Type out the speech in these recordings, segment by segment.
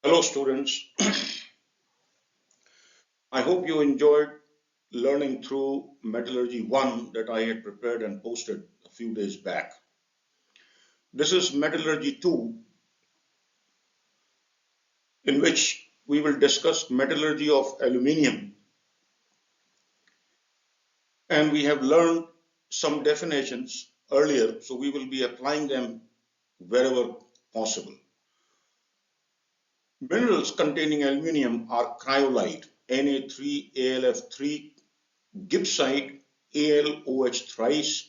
Hello students, I hope you enjoyed learning through Metallurgy 1 that I had prepared and posted a few days back. This is Metallurgy 2, in which we will discuss metallurgy of aluminium, and we have learned some definitions earlier, so we will be applying them wherever possible. Minerals containing aluminium are cryolite, Na3AlF3, gibbsite, AlOH thrice,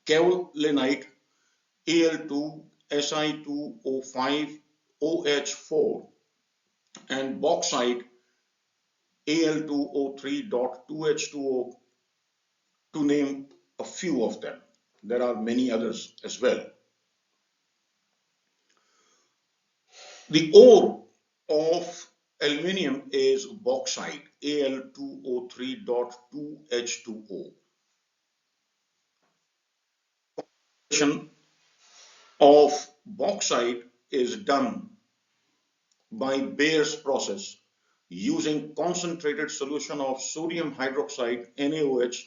kaolinite, Al2, Si2O5, OH4, and bauxite Al2O3.2H2O, to name a few of them. There are many others as well. The ore of aluminium is bauxite, Al2O3.2H2O. Production of bauxite is done by Bayer's process using concentrated solution of sodium hydroxide NaOH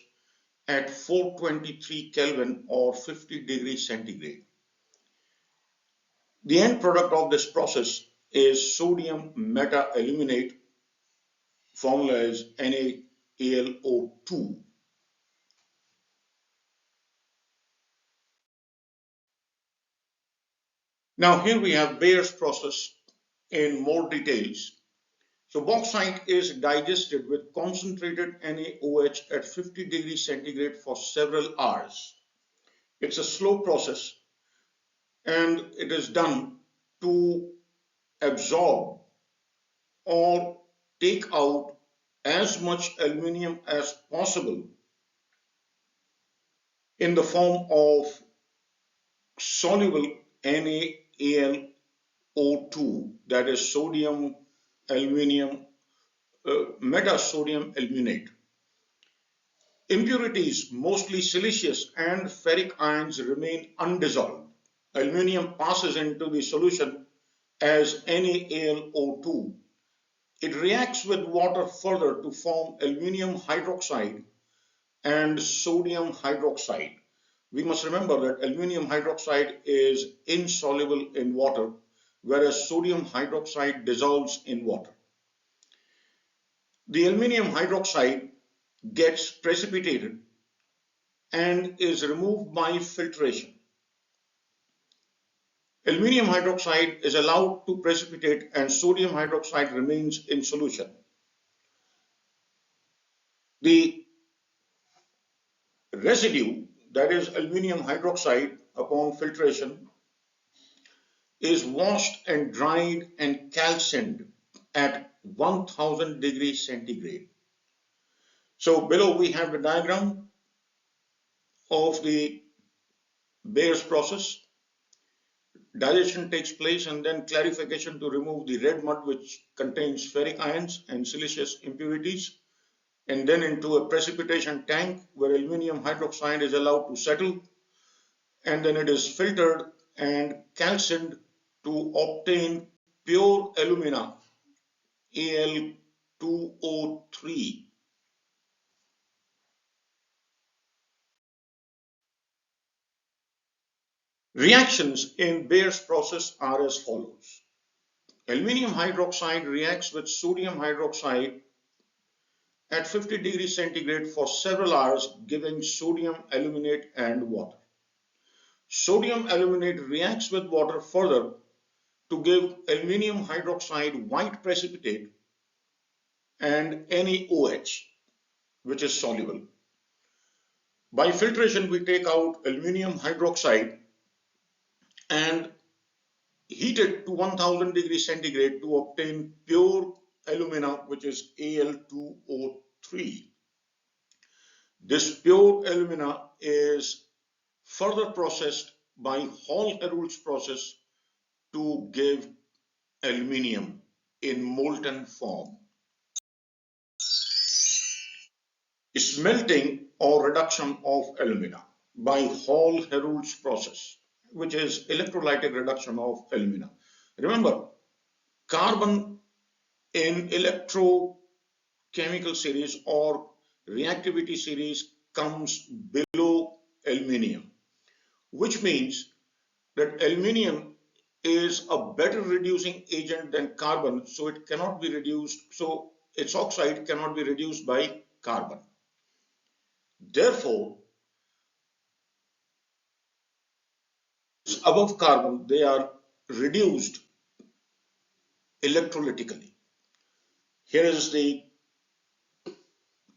at 423 Kelvin or 50 degrees centigrade. The end product of this process is sodium meta-aluminate, formula is NaAlO2. Now here we have Bayer's process in more details. So bauxite is digested with concentrated NaOH at 50 degrees centigrade for several hours. It's a slow process and it is done to absorb or take out as much aluminium as possible in the form of soluble NaAlO2, that is sodium aluminium metasodium aluminate. Impurities, mostly silicious and ferric ions, remain undissolved. Aluminium passes into the solution as NaAlO2. It reacts with water further to form aluminium hydroxide and sodium hydroxide. We must remember that aluminium hydroxide is insoluble in water, whereas sodium hydroxide dissolves in water. The aluminium hydroxide gets precipitated and is removed by filtration. Aluminium hydroxide is allowed to precipitate and sodium hydroxide remains in solution. The residue, that is aluminium hydroxide, upon filtration is washed and dried and calcined at 1000 degrees centigrade. So below we have the diagram of the Bayer's process. Digestion takes place and then clarification to remove the red mud which contains ferric ions and siliceous impurities, and then into a precipitation tank where aluminium hydroxide is allowed to settle, and then it is filtered and calcined to obtain pure alumina, Al2O3. Reactions in Bayer's process are as follows. Aluminium hydroxide reacts with sodium hydroxide at 50 degrees centigrade for several hours, giving sodium aluminate and water. Sodium aluminate reacts with water further to give aluminium hydroxide white precipitate and NaOH, which is soluble. By filtration, we take out aluminium hydroxide and heat it to 1000 degrees centigrade to obtain pure alumina, which is Al2O3. This pure alumina is further processed by Hall-Heroult's process to give aluminium in molten form. Smelting or reduction of alumina by Hall-Heroult's process, which is electrolytic reduction of alumina. Remember, Carbon in electrochemical series or reactivity series comes below aluminium, which means that aluminium is a better reducing agent than carbon, so it cannot be reduced, so its oxide cannot be reduced by carbon. Therefore, above carbon, they are reduced electrolytically. Here is the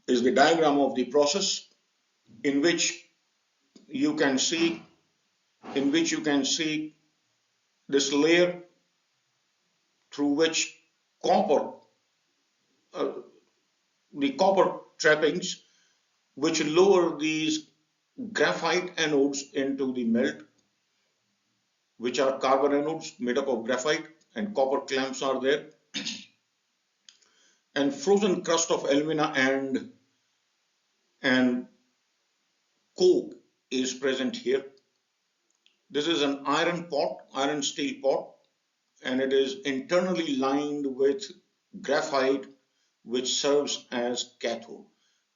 diagram of the process in which you can see this layer through which copper, uh, the copper trappings, which lower these graphite anodes into the melt, which are carbon anodes made up of graphite, and copper clamps are there, and frozen crust of alumina and coke is present here. This is an iron steel pot, and it is internally lined with graphite, which serves as cathode.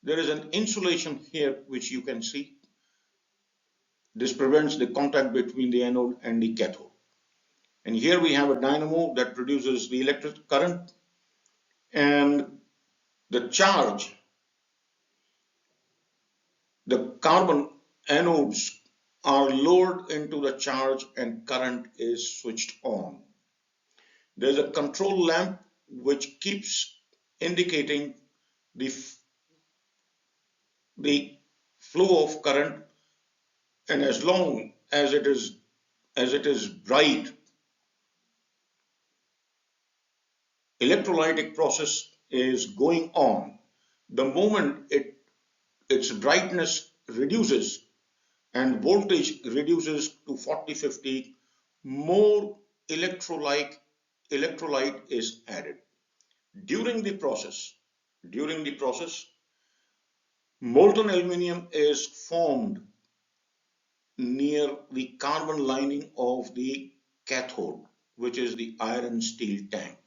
There is an insulation here which you can see. This prevents the contact between the anode and the cathode. And here we have a dynamo that produces the electric current, and the charge, the carbon anodes are lowered into the charge and current is switched on. There's a control lamp which keeps indicating the flow of current, and as long as it is bright, electrolytic process is going on. The moment its brightness reduces and voltage reduces to 40-50, more electrolyte is added. During the process, molten aluminium is formed near the carbon lining of the cathode, which is the iron steel tank.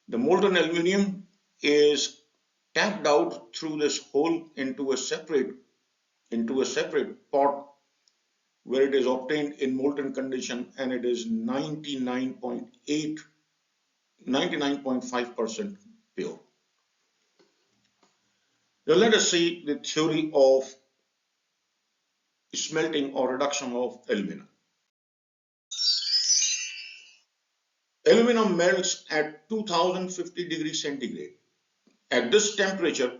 The molten aluminium is tapped out through this hole into a separate pot where it is obtained in molten condition, and it is 99.5% pure. Now let us see the theory of smelting or reduction of alumina. Aluminum melts at 2050 degrees centigrade. At this temperature,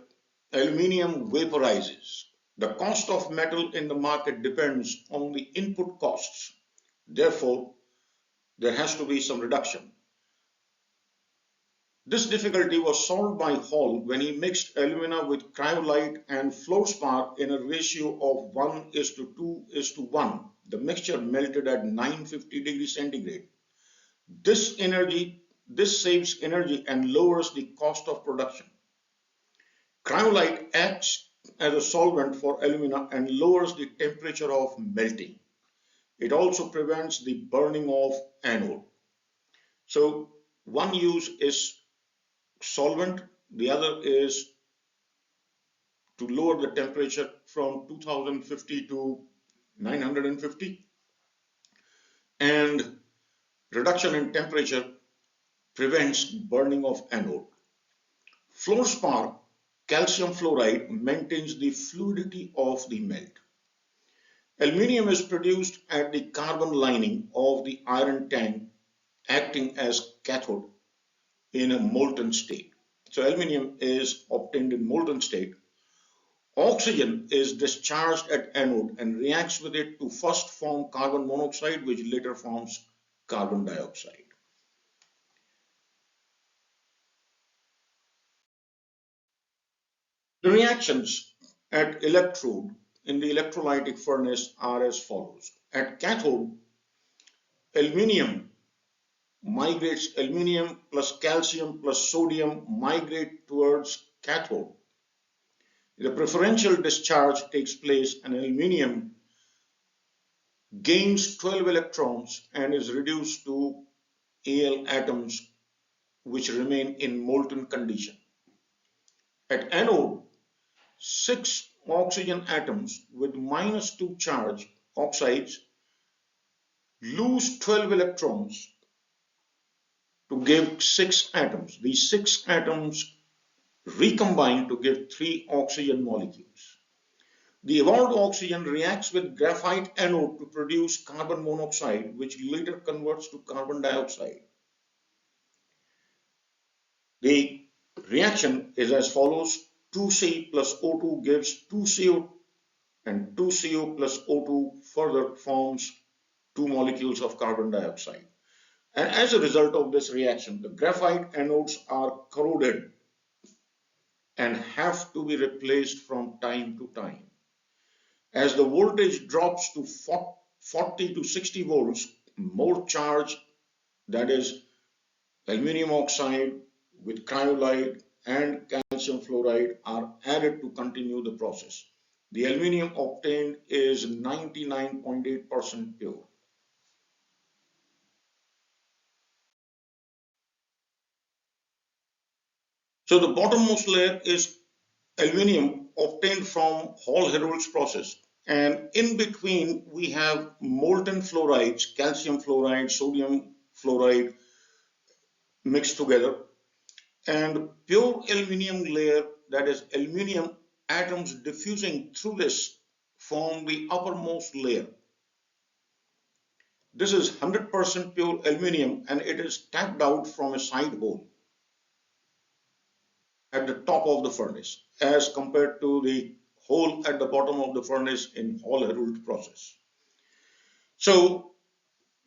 aluminium vaporizes. The cost of metal in the market depends on the input costs. Therefore, there has to be some reduction. This difficulty was solved by Hall when he mixed alumina with cryolite and fluorspar in a ratio of 1:2:1. The mixture melted at 950 degrees centigrade. This saves energy and lowers the cost of production. Cryolite acts as a solvent for alumina and lowers the temperature of melting. It also prevents the burning of anode. So one use is solvent, the other is to lower the temperature from 2050 to 950, and reduction in temperature prevents burning of anode. Fluorspar, calcium fluoride, maintains the fluidity of the melt. Aluminium is produced at the carbon lining of the iron tank, acting as cathode in a molten state. So aluminium is obtained in molten state. Oxygen is discharged at anode and reacts with it to first form carbon monoxide, which later forms carbon dioxide. The reactions at electrode in the electrolytic furnace are as follows. At cathode, aluminium plus calcium plus sodium migrate towards cathode. The preferential discharge takes place and aluminium gains 12 electrons and is reduced to Al atoms which remain in molten condition. At anode, 6 oxygen atoms with -2 charge oxides lose 12 electrons to give 6 atoms. These 6 atoms recombine to give 3 oxygen molecules. The evolved oxygen reacts with graphite anode to produce carbon monoxide, which later converts to carbon dioxide. The reaction is as follows: 2C plus O2 gives 2CO, and 2CO plus O2 further forms 2 molecules of carbon dioxide. And as a result of this reaction, the graphite anodes are corroded and have to be replaced from time to time. As the voltage drops to 40 to 60 volts, more charge, that is aluminium oxide with cryolide and calcium fluoride, are added to continue the process. The aluminium obtained is 99.8% pure. So the bottommost layer is aluminium obtained from Hall-Herold's process, and in between we have molten fluorides, calcium fluoride, sodium fluoride mixed together, and pure aluminium layer, that is aluminium atoms diffusing through this, form the uppermost layer. This is 100% pure aluminium, and it is tapped out from a side hole at the top of the furnace as compared to the hole at the bottom of the furnace in Hall-Herold process. So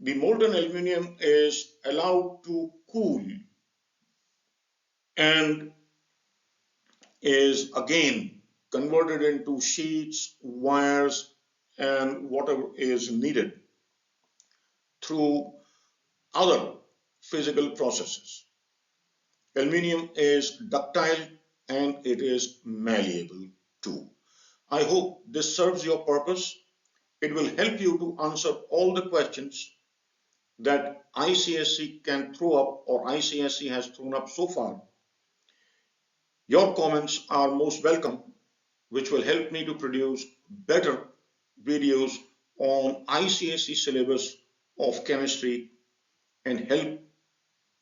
the molten aluminium is allowed to cool and is again converted into sheets, wires, and whatever is needed through other physical processes. Aluminium is ductile and it is malleable too. I hope this serves your purpose. It will help you to answer all the questions that ICSE can throw up or ICSE has thrown up so far. Your comments are most welcome, which will help me to produce better videos on ICSE syllabus of chemistry and help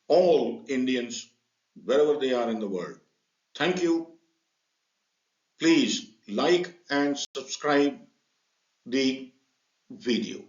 all Indians wherever they are in the world. Thank you. Please like and subscribe the video.